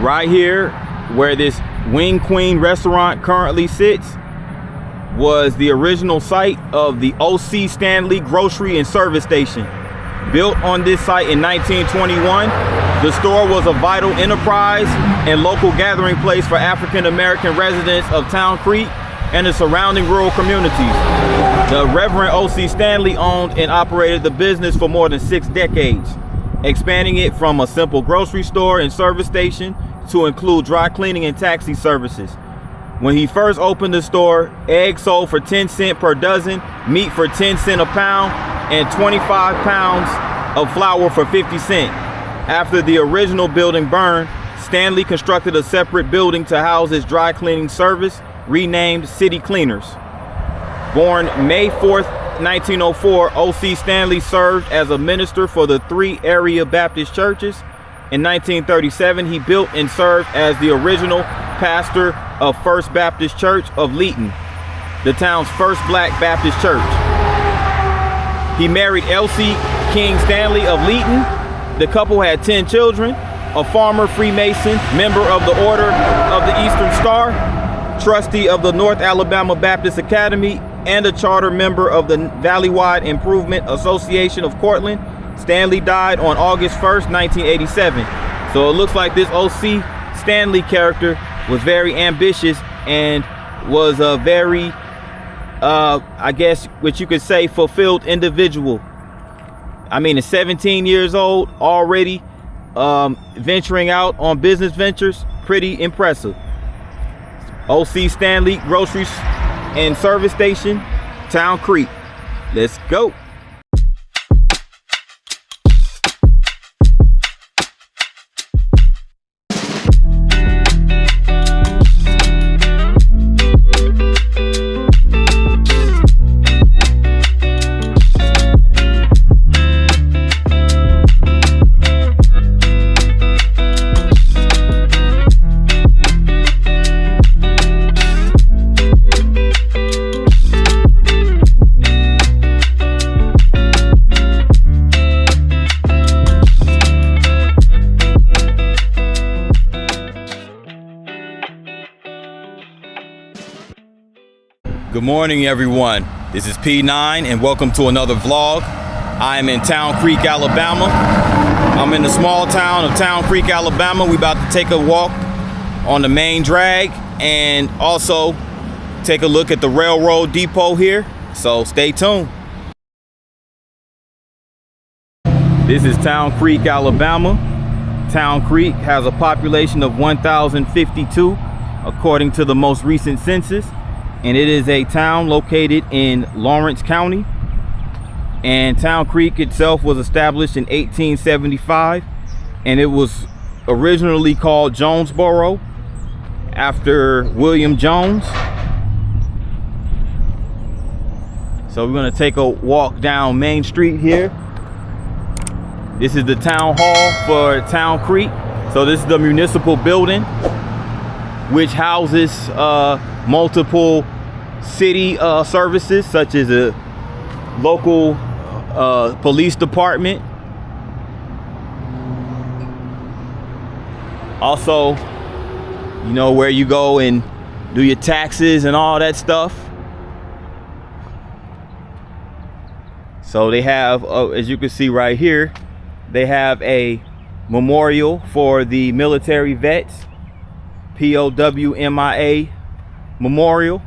Right here, where this Wing Queen restaurant currently sits, was the original site of the O.C. Stanley Grocery and Service Station. Built on this site in 1921, the store was a vital enterprise and local gathering place for African American residents of Town Creek and the surrounding rural communities. The Reverend O.C. Stanley owned and operated the business for more than 6 decades, expanding it from a simple grocery store and service station to include dry cleaning and taxi services. When he first opened the store, eggs sold for 10 cents per dozen, meat for 10 cents a pound, and 25 pounds of flour for 50 cents. After the original building burned, Stanley constructed a separate building to house his dry cleaning service, renamed City Cleaners. Born May 4th, 1904, O.C. Stanley served as a minister for the 3 area Baptist churches. In 1937, he built and served as the original pastor of First Baptist Church of Leeton, the town's first black Baptist church. He married Elsie King Stanley of Leeton. The couple had 10 children, a farmer, Freemason, member of the Order of the Eastern Star, trustee of the North Alabama Baptist Academy, and a charter member of the Valleywide Improvement Association of Courtland. Stanley died on August 1st, 1987. So it looks like this O.C. Stanley character was very ambitious and was a very, I guess what you could say, fulfilled individual. I mean, at 17 years old, already venturing out on business ventures, pretty impressive. O.C. Stanley Groceries and Service Station, Town Creek. Let's go. Good morning, everyone. This is P9 and welcome to another vlog. I am in Town Creek, Alabama. I'm in the small town of Town Creek, Alabama. We're about to take a walk on the main drag and also take a look at the railroad depot here. So stay tuned. This is Town Creek, Alabama. Town Creek has a population of 1,052 according to the most recent census. And it is a town located in Lawrence County. And Town Creek itself was established in 1875. And it was originally called Jonesboro after William Jones. So we're gonna take a walk down Main Street here. This is the town hall for Town Creek. So this is the municipal building, which houses multiple city services, such as a local police department. Also, you know, where you go and do your taxes and all that stuff. So they have, as you can see right here, they have a memorial for the military vets, POW MIA memorial.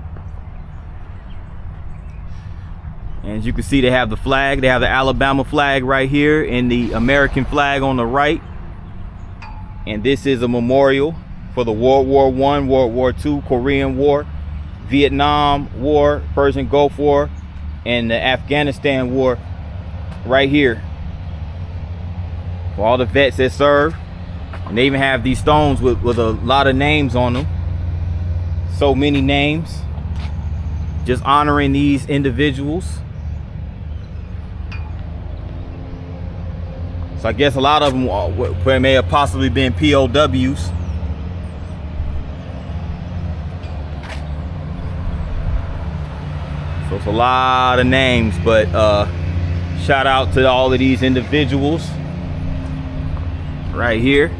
And as you can see, they have the flag. They have the Alabama flag right here and the American flag on the right. And this is a memorial for the World War I, World War II, Korean War, Vietnam War, Persian Gulf War, and the Afghanistan War right here. For all the vets that served. And they even have these stones with a lot of names on them. So many names. Just honoring these individuals. So I guess a lot of them may have possibly been POWs. So it's a lot of names, but shout out to all of these individuals right here.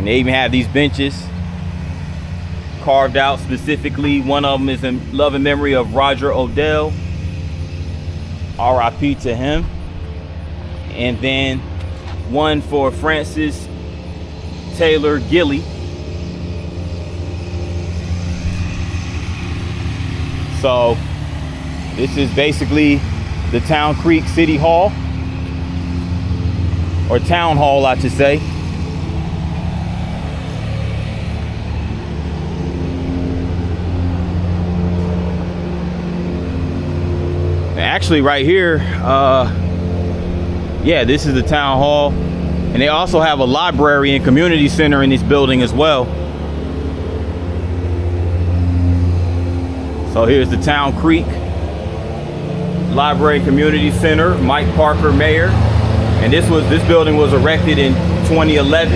And they even have these benches carved out specifically. One of them is in love and memory of Roger Odell, RIP to him. And then one for Francis Taylor Gilly. So this is basically the Town Creek City Hall, or Town Hall, I should say. Actually, right here, yeah, this is the Town Hall, and they also have a library and community center in this building as well. So here's the Town Creek Library and Community Center, Mike Parker, mayor. And this building was erected in 2011.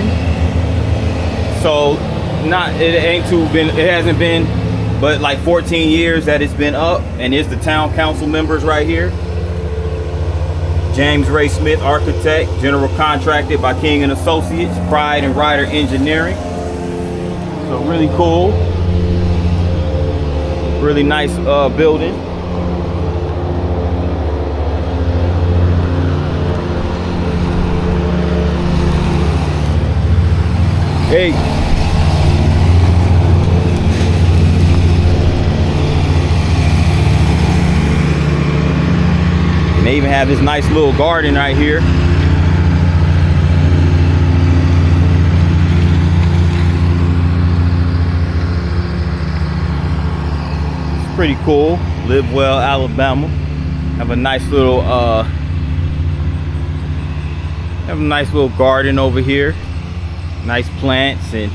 So it hasn't been but like 14 years that it's been up. And it's the town council members right here. James Ray Smith, architect, general contracted by King and Associates, Pride and Ryder Engineering. So really cool. Really nice building. Hey. And they even have this nice little garden right here. It's pretty cool. Live well, Alabama. Have a nice little garden over here. Nice plants and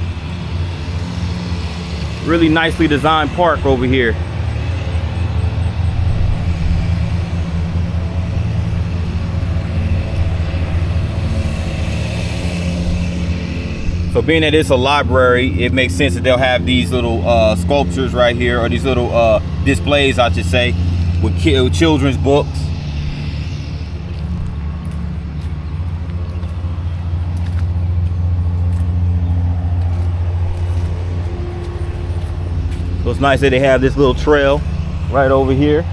really nicely designed park over here. So being that it's a library, it makes sense that they'll have these little sculptures right here, or these little displays, I should say, with children's books. So it's nice that they have this little trail right over here.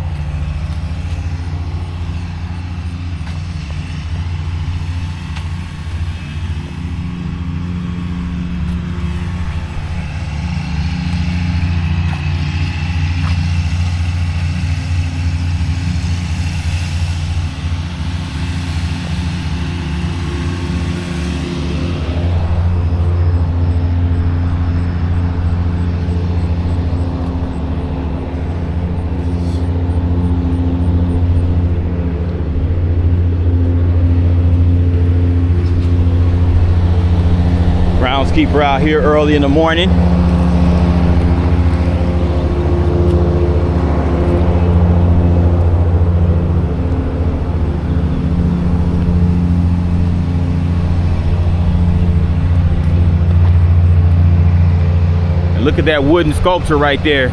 Groundskeeper out here early in the morning. And look at that wooden sculpture right there.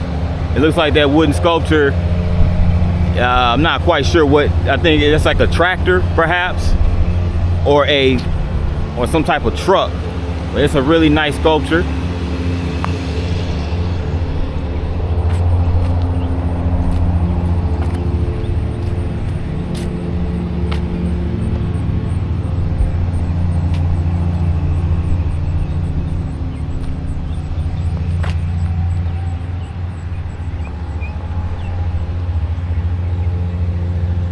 It looks like that wooden sculpture, I'm not quite sure what, I think it's like a tractor perhaps, or some type of truck. But it's a really nice sculpture.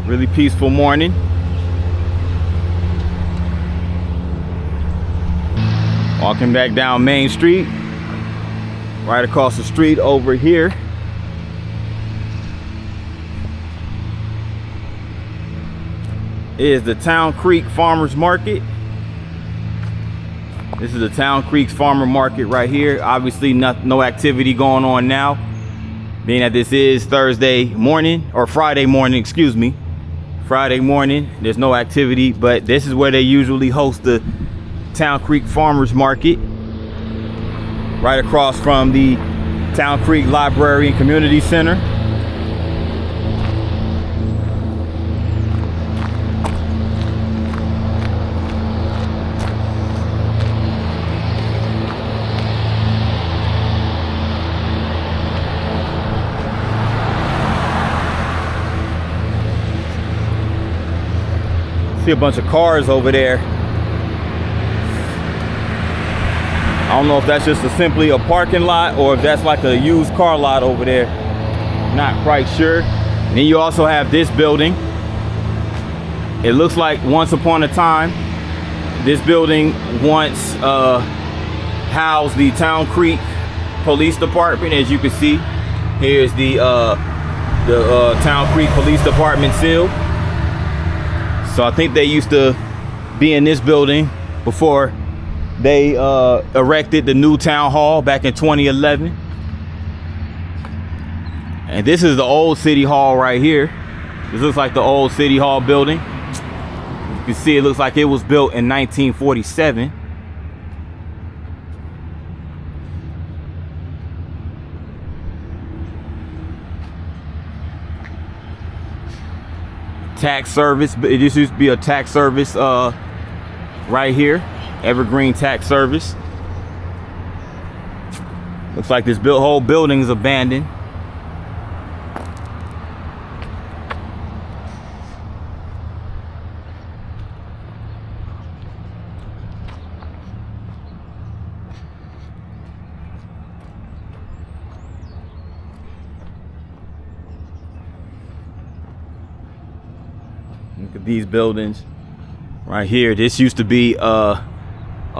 Really peaceful morning. Walking back down Main Street. Right across the street over here is the Town Creek Farmers Market. This is the Town Creek Farmer Market right here. Obviously no activity going on now, being that this is Thursday morning, or Friday morning, excuse me. Friday morning, there's no activity, but this is where they usually host the Town Creek Farmers Market, right across from the Town Creek Library and Community Center. See a bunch of cars over there. I don't know if that's just simply a parking lot or if that's like a used car lot over there. Not quite sure. And then you also have this building. It looks like once upon a time, this building once housed the Town Creek Police Department. As you can see, here's the Town Creek Police Department seal. So I think they used to be in this building before they erected the new town hall back in 2011. And this is the old city hall right here. This looks like the old city hall building. You can see it looks like it was built in 1947. Tax service, but it just used to be a tax service right here. Evergreen tax service. Looks like this whole building is abandoned. Look at these buildings right here. This used to be a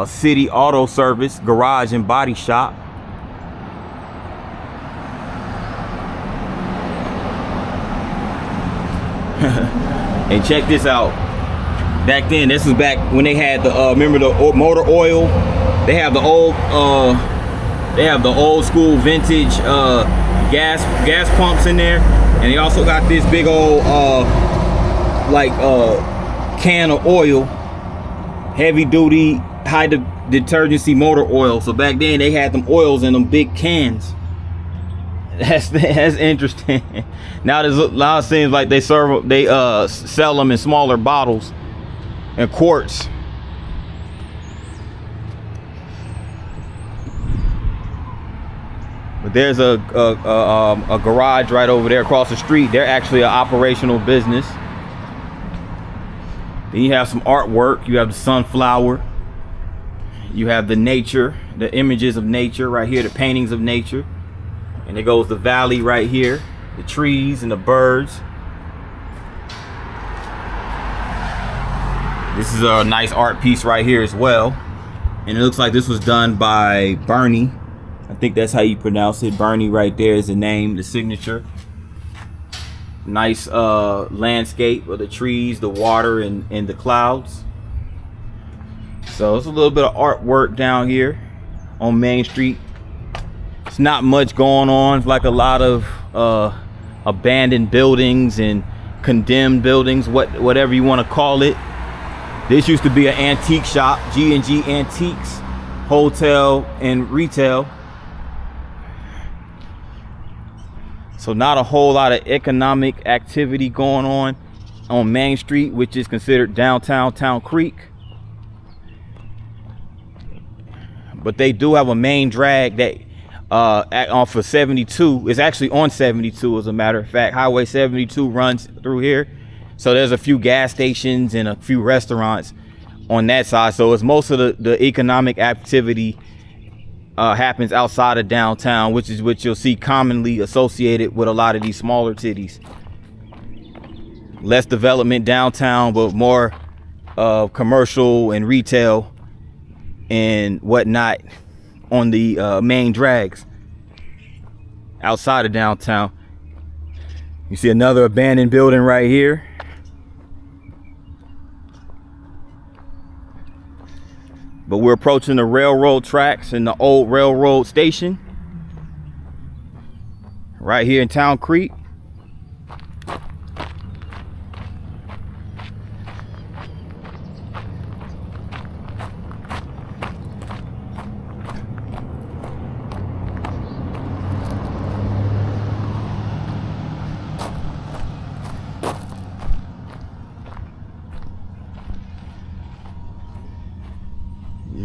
city auto service garage and body shop. And check this out. Back then, this was back when they had the remember the motor oil. They have the old school vintage gas pumps in there, and they also got this big old can of oil, heavy duty high detergency motor oil. So back then they had them oils in them big cans. That's interesting. Now it seems like they sell them in smaller bottles and quarts. But there's a garage right over there across the street. They're actually an operational business. Then you have some artwork. You have the sunflower. You have the nature, the images of nature right here, the paintings of nature. And there goes the valley right here, the trees and the birds. This is a nice art piece right here as well. And it looks like this was done by Bernie. I think that's how you pronounce it. Bernie right there is the name, the signature. Nice landscape of the trees, the water, and the clouds. So it's a little bit of artwork down here on Main Street. It's not much going on. It's like a lot of abandoned buildings and condemned buildings, whatever you want to call it. This used to be an antique shop, G&G Antiques, hotel and retail. So not a whole lot of economic activity going on Main Street, which is considered downtown Town Creek. But they do have a main drag that off of 72. It's actually on 72, as a matter of fact. Highway 72 runs through here. So there's a few gas stations and a few restaurants on that side. So it's most of the economic activity happens outside of downtown, which is what you'll see commonly associated with a lot of these smaller cities. Less development downtown, but more commercial and retail and whatnot on the main drags outside of downtown. You see another abandoned building right here. But we're approaching the railroad tracks and the old railroad station right here in Town Creek.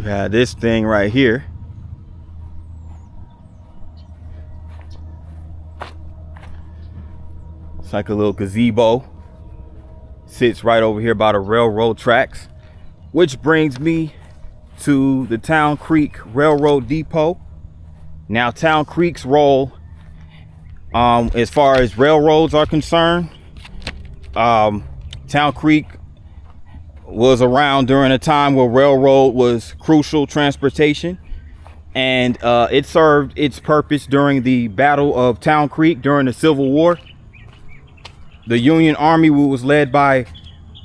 You have this thing right here. It's like a little gazebo. sits right over here by the railroad tracks, which brings me to the Town Creek Railroad Depot. Now, Town Creek's role, as far as railroads are concerned, Town Creek was around during a time where railroad was crucial transportation, and it served its purpose during the Battle of Town Creek during the Civil War. The Union Army, which was led by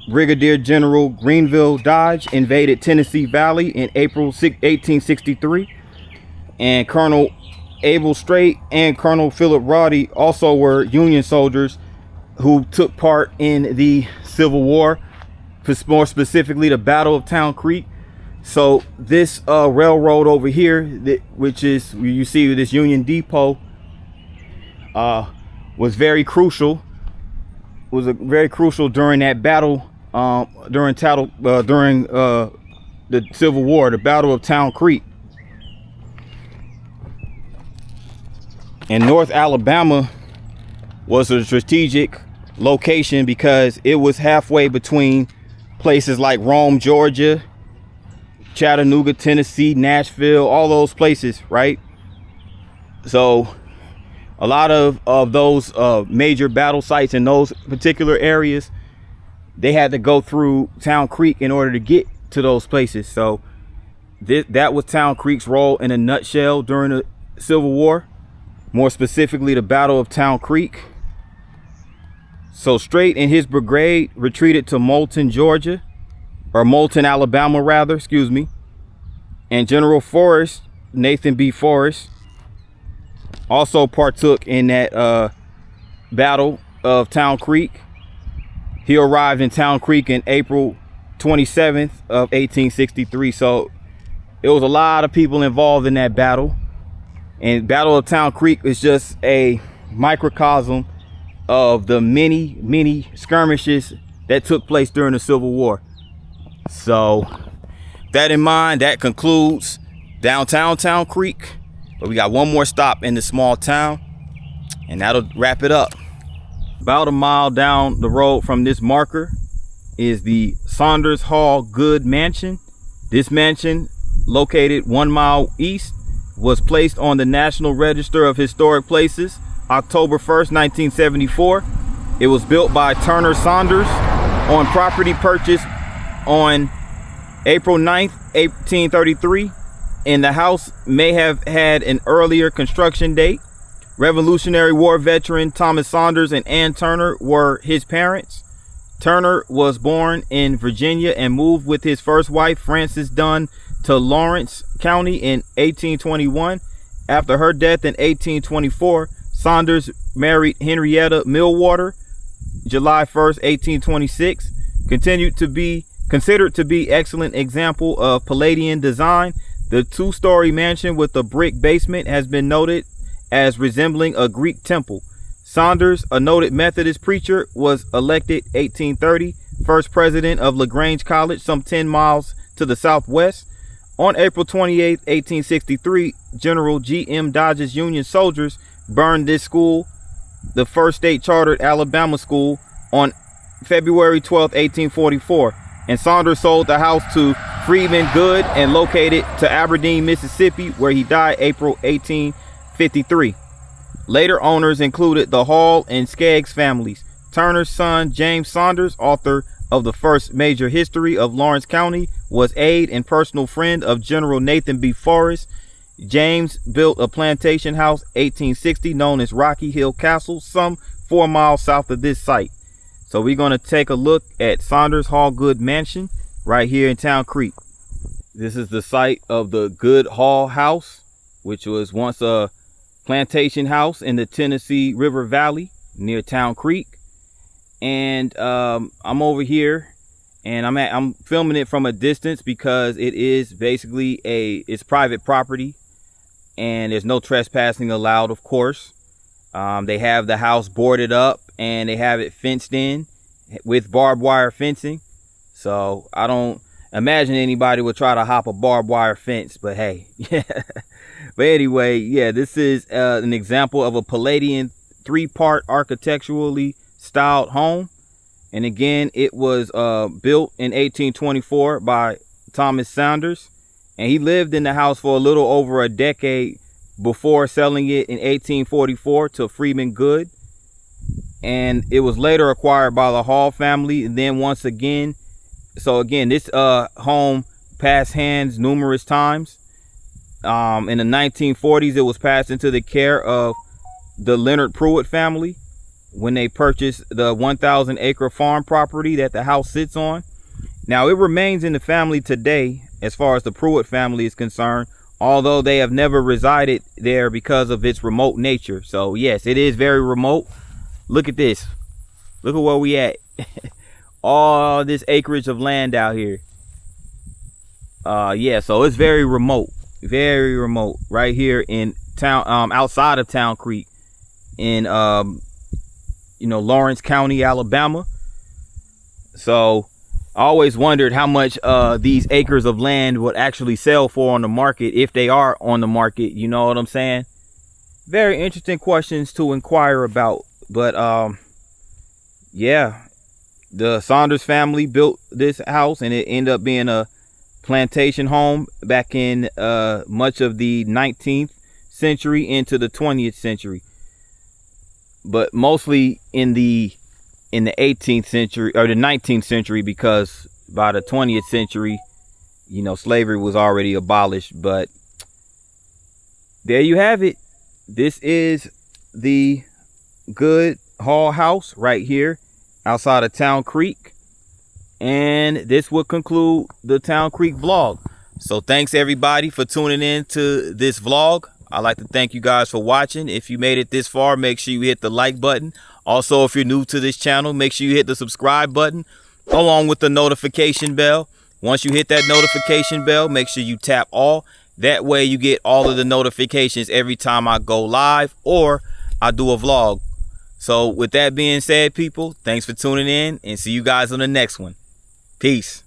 Brigadier General Grenville Dodge, invaded Tennessee Valley in April 1863, and Colonel Abel Strait and Colonel Philip Roddy also were Union soldiers who took part in the Civil War, more specifically the Battle of Town Creek. So this railroad over here, which is, you see this Union Depot, was very crucial. Was very crucial during that battle, during the Civil War, the Battle of Town Creek. And North Alabama was a strategic location because it was halfway between places like Rome, Georgia, Chattanooga, Tennessee, Nashville, all those places, right? So a lot of those major battle sites in those particular areas, they had to go through Town Creek in order to get to those places. So that was Town Creek's role in a nutshell during the Civil War, more specifically the Battle of Town Creek. So Strait and his brigade retreated to Moulton, Georgia, or Moulton, Alabama, rather, excuse me. And General Forrest, Nathan B. Forrest, also partook in that Battle of Town Creek. He arrived in Town Creek in April 27th of 1863. So it was a lot of people involved in that battle. And Battle of Town Creek is just a microcosm of the many skirmishes that took place during the Civil War. So that in mind, that concludes downtown Town Creek. But we got one more stop in the small town, and that'll wrap it up. About a mile down the road from this marker is the Saunders Hall Good Mansion. This mansion, located 1 mile east, was placed on the National Register of Historic Places October 1st, 1974. It was built by Turner Saunders on property purchased on April 9th, 1833. And the house may have had an earlier construction date. Revolutionary War veteran Thomas Saunders and Ann Turner were his parents. Turner was born in Virginia and moved with his first wife, Frances Dunn, to Lawrence County in 1821. After her death in 1824, Saunders married Henrietta Millwater, July 1st, 1826. Considered to be excellent example of Palladian design, the two-story mansion with a brick basement has been noted as resembling a Greek temple. Saunders, a noted Methodist preacher, was elected 1830, first president of LaGrange College, some 10 miles to the southwest. On April 28, 1863, General G.M. Dodge's Union soldiers burned this school, the first state-chartered Alabama school, on February 12, 1844. And Saunders sold the house to Freeman Good and located to Aberdeen, Mississippi, where he died April 1853. Later owners included the Hall and Skaggs families. Turner's son, James Saunders, author of the first major history of Lawrence County, was aide and personal friend of General Nathan B. Forrest. James built a plantation house 1860 known as Rocky Hill Castle, some 4 miles south of this site. So we're going to take a look at Saunders Hall Good Mansion right here in Town Creek. This is the site of the Good Hall House, which was once a plantation house in the Tennessee River Valley near Town Creek. And I'm over here and I'm filming it from a distance because it is basically it's private property and there's no trespassing allowed, of course. They have the house boarded up and they have it fenced in with barbed wire fencing. So I don't imagine anybody would try to hop a barbed wire fence, but hey. But anyway, yeah, this is an example of a Palladian 3-part architecturally styled home. And again, it was built in 1824 by Thomas Saunders, and he lived in the house for a little over a decade before selling it in 1844 to Freeman Good. And it was later acquired by the Hall family. And then once again, so again, this home passed hands numerous times. In the 1940s, it was passed into the care of the Leonard Pruitt family when they purchased the 1,000-acre farm property that the house sits on. Now, it remains in the family today as far as the Pruitt family is concerned, although they have never resided there because of its remote nature. So yes, it is very remote. Look at this. Look at where we at. All this acreage of land out here. Yeah, so it's very remote. Very remote. Right here in town, outside of Town Creek in Lawrence County, Alabama. So I always wondered how much these acres of land would actually sell for on the market, if they are on the market. You know what I'm saying? Very interesting questions to inquire about. But yeah, the Saunders family built this house, and it ended up being a plantation home back in much of the 19th century into the 20th century, but mostly in the 18th century or the 19th century, because by the 20th century, slavery was already abolished. But there you have it. This is the Good Hall house right here outside of Town Creek, and this will conclude the Town Creek vlog. So thanks everybody for tuning in to this vlog. I'd like to thank you guys for watching. If you made it this far, make sure you hit the like button. Also, if you're new to this channel, make sure you hit the subscribe button along with the notification bell. Once you hit that notification bell, make sure you tap all. That way you get all of the notifications every time I go live or I do a vlog. So with that being said, people, thanks for tuning in, and see you guys on the next one. Peace.